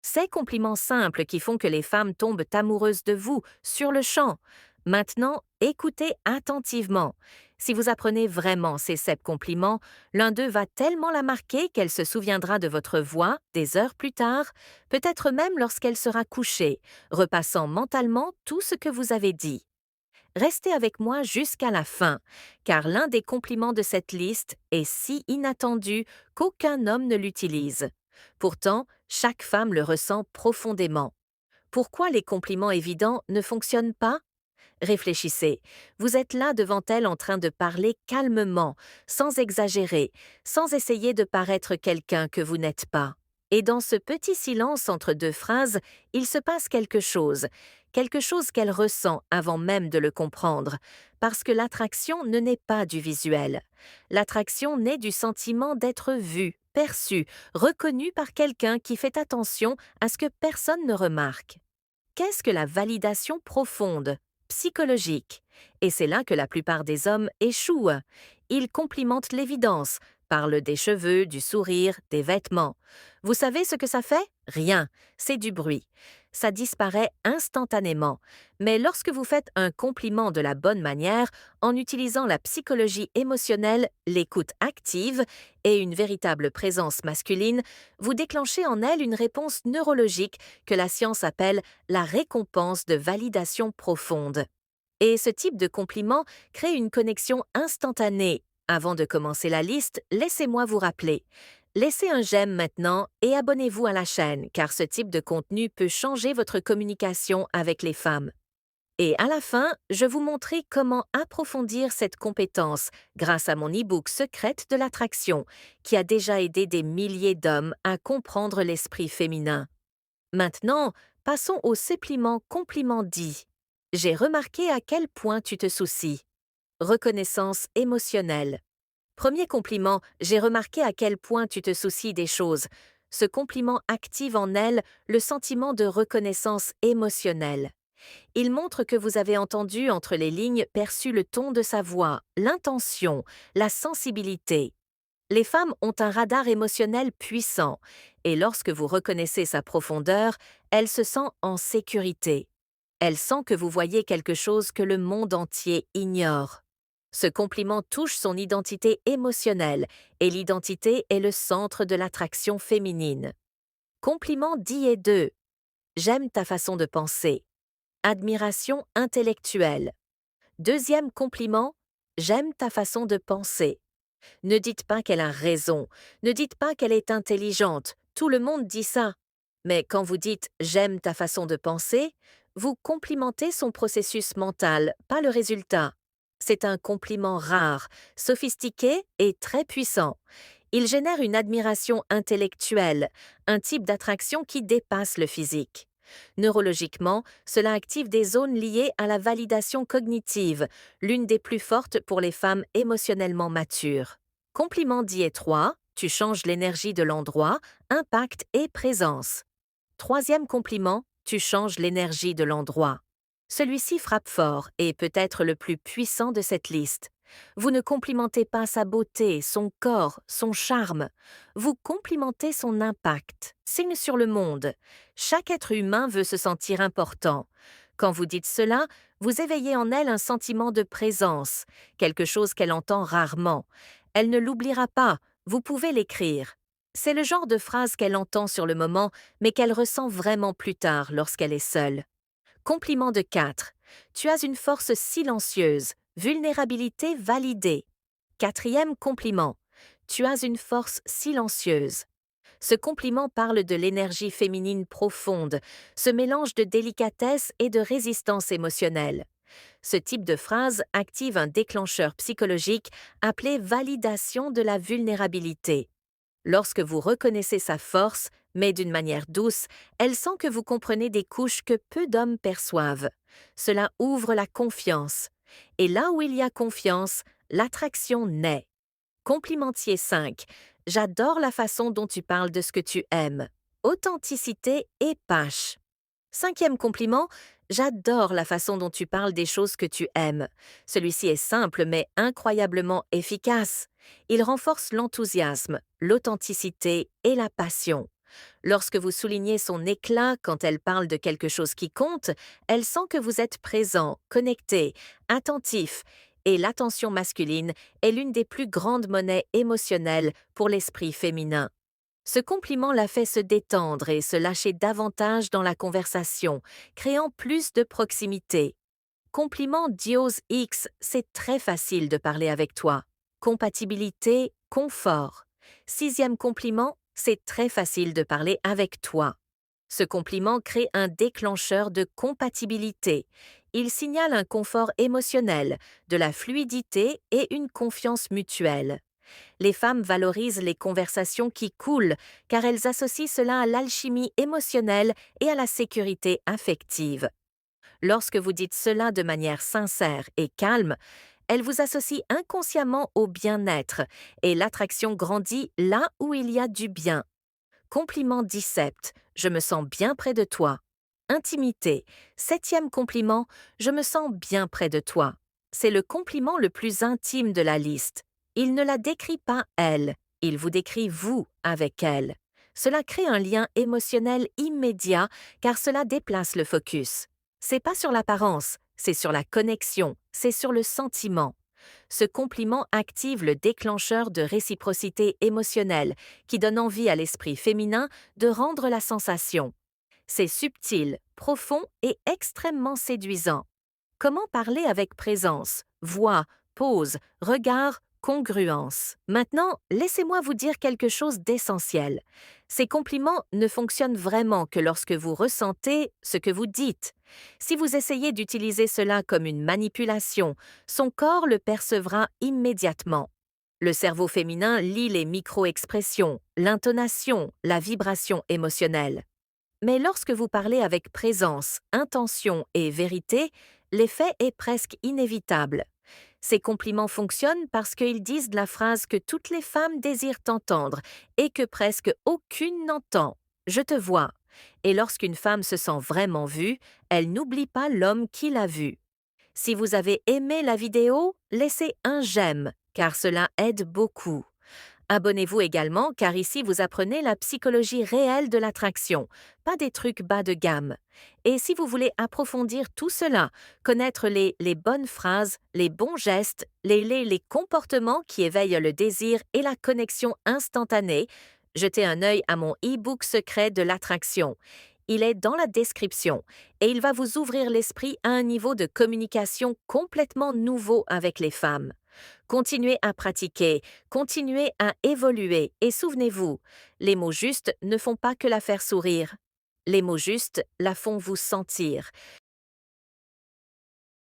Ces compliments simples qui font que les femmes tombent amoureuses de vous sur le champ. Maintenant, écoutez attentivement. Si vous apprenez vraiment ces 7 compliments, l'un d'eux va tellement la marquer qu'elle se souviendra de votre voix des heures plus tard, peut-être même lorsqu'elle sera couchée, repassant mentalement tout ce que vous avez dit. Restez avec moi jusqu'à la fin, car l'un des compliments de cette liste est si inattendu qu'aucun homme ne l'utilise. Pourtant, chaque femme le ressent profondément. Pourquoi les compliments évidents ne fonctionnent pas? Réfléchissez. Vous êtes là devant elle en train de parler calmement, sans exagérer, sans essayer de paraître quelqu'un que vous n'êtes pas. Et dans ce petit silence entre deux phrases, il se passe quelque chose qu'elle ressent avant même de le comprendre, parce que l'attraction ne naît pas du visuel. L'attraction naît du sentiment d'être vu, perçu, reconnu par quelqu'un qui fait attention à ce que personne ne remarque. Qu'est-ce que la validation profonde, psychologique? Et c'est là que la plupart des hommes échouent. Ils complimentent l'évidence, parlent des cheveux, du sourire, des vêtements. Vous savez ce que ça fait? Rien, c'est du bruit. Ça disparaît instantanément. Mais lorsque vous faites un compliment de la bonne manière, en utilisant la psychologie émotionnelle, l'écoute active et une véritable présence masculine, vous déclenchez en elle une réponse neurologique que la science appelle la récompense de validation profonde. Et ce type de compliment crée une connexion instantanée. Avant de commencer la liste, laissez-moi vous rappeler. Laissez un j'aime maintenant et abonnez-vous à la chaîne, car ce type de contenu peut changer votre communication avec les femmes. Et à la fin, je vous montrerai comment approfondir cette compétence grâce à mon e-book Secrète de l'attraction, qui a déjà aidé des milliers d'hommes à comprendre l'esprit féminin. Maintenant, passons au supplément compliment dit. J'ai remarqué à quel point tu te soucies. Reconnaissance émotionnelle. Premier compliment, j'ai remarqué à quel point tu te soucies des choses. Ce compliment active en elle le sentiment de reconnaissance émotionnelle. Il montre que vous avez entendu entre les lignes, perçu le ton de sa voix, l'intention, la sensibilité. Les femmes ont un radar émotionnel puissant, et lorsque vous reconnaissez sa profondeur, elle se sent en sécurité. Elle sent que vous voyez quelque chose que le monde entier ignore. Ce compliment touche son identité émotionnelle, et l'identité est le centre de l'attraction féminine. Compliment dit et deux. J'aime ta façon de penser. Admiration intellectuelle. Deuxième compliment, j'aime ta façon de penser. Ne dites pas qu'elle a raison, ne dites pas qu'elle est intelligente, tout le monde dit ça. Mais quand vous dites j'aime ta façon de penser, vous complimentez son processus mental, pas le résultat. C'est un compliment rare, sophistiqué et très puissant. Il génère une admiration intellectuelle, un type d'attraction qui dépasse le physique. Neurologiquement, cela active des zones liées à la validation cognitive, l'une des plus fortes pour les femmes émotionnellement matures. Compliment dit et 3, tu changes l'énergie de l'endroit, impact et présence. Troisième compliment, tu changes l'énergie de l'endroit. Celui-ci frappe fort et peut être le plus puissant de cette liste. Vous ne complimentez pas sa beauté, son corps, son charme. Vous complimentez son impact, signe sur le monde. Chaque être humain veut se sentir important. Quand vous dites cela, vous éveillez en elle un sentiment de présence, quelque chose qu'elle entend rarement. Elle ne l'oubliera pas, vous pouvez l'écrire. C'est le genre de phrase qu'elle entend sur le moment, mais qu'elle ressent vraiment plus tard lorsqu'elle est seule. Compliment de 4. Tu as une force silencieuse, vulnérabilité validée. Quatrième compliment. Tu as une force silencieuse. Ce compliment parle de l'énergie féminine profonde, ce mélange de délicatesse et de résistance émotionnelle. Ce type de phrase active un déclencheur psychologique appelé validation de la vulnérabilité. Lorsque vous reconnaissez sa force, mais d'une manière douce, elle sent que vous comprenez des couches que peu d'hommes perçoivent. Cela ouvre la confiance. Et là où il y a confiance, l'attraction naît. Complimentier 5. J'adore la façon dont tu parles de ce que tu aimes. Authenticité et pâche. Cinquième compliment, j'adore la façon dont tu parles des choses que tu aimes. Celui-ci est simple mais incroyablement efficace. Il renforce l'enthousiasme, l'authenticité et la passion. Lorsque vous soulignez son éclat quand elle parle de quelque chose qui compte, elle sent que vous êtes présent, connecté, attentif, et l'attention masculine est l'une des plus grandes monnaies émotionnelles pour l'esprit féminin. Ce compliment la fait se détendre et se lâcher davantage dans la conversation, créant plus de proximité. Compliment Dios X, c'est très facile de parler avec toi. Compatibilité, confort. Sixième compliment, c'est très facile de parler avec toi. Ce compliment crée un déclencheur de compatibilité. Il signale un confort émotionnel, de la fluidité et une confiance mutuelle. Les femmes valorisent les conversations qui coulent car elles associent cela à l'alchimie émotionnelle et à la sécurité affective. Lorsque vous dites cela de manière sincère et calme, elles vous associent inconsciemment au bien-être et l'attraction grandit là où il y a du bien. Compliment 17. Je me sens bien près de toi. Intimité. Septième compliment. Je me sens bien près de toi. C'est le compliment le plus intime de la liste. Il ne la décrit pas elle, il vous décrit vous avec elle. Cela crée un lien émotionnel immédiat car cela déplace le focus. C'est pas sur l'apparence, c'est sur la connexion, c'est sur le sentiment. Ce compliment active le déclencheur de réciprocité émotionnelle qui donne envie à l'esprit féminin de rendre la sensation. C'est subtil, profond et extrêmement séduisant. Comment parler avec présence, voix, pose, regard, congruence. Maintenant, laissez-moi vous dire quelque chose d'essentiel. Ces compliments ne fonctionnent vraiment que lorsque vous ressentez ce que vous dites. Si vous essayez d'utiliser cela comme une manipulation, son corps le percevra immédiatement. Le cerveau féminin lit les micro-expressions, l'intonation, la vibration émotionnelle. Mais lorsque vous parlez avec présence, intention et vérité, l'effet est presque inévitable. Ces compliments fonctionnent parce qu'ils disent la phrase que toutes les femmes désirent entendre et que presque aucune n'entend. Je te vois. Et lorsqu'une femme se sent vraiment vue, elle n'oublie pas l'homme qui l'a vue. Si vous avez aimé la vidéo, laissez un j'aime, car cela aide beaucoup. Abonnez-vous également car ici vous apprenez la psychologie réelle de l'attraction, pas des trucs bas de gamme. Et si vous voulez approfondir tout cela, connaître les bonnes phrases, les bons gestes, les comportements qui éveillent le désir et la connexion instantanée, jetez un œil à mon e-book secret de l'attraction. Il est dans la description et il va vous ouvrir l'esprit à un niveau de communication complètement nouveau avec les femmes. Continuez à pratiquer, continuez à évoluer et souvenez-vous, les mots justes ne font pas que la faire sourire. Les mots justes la font vous sentir.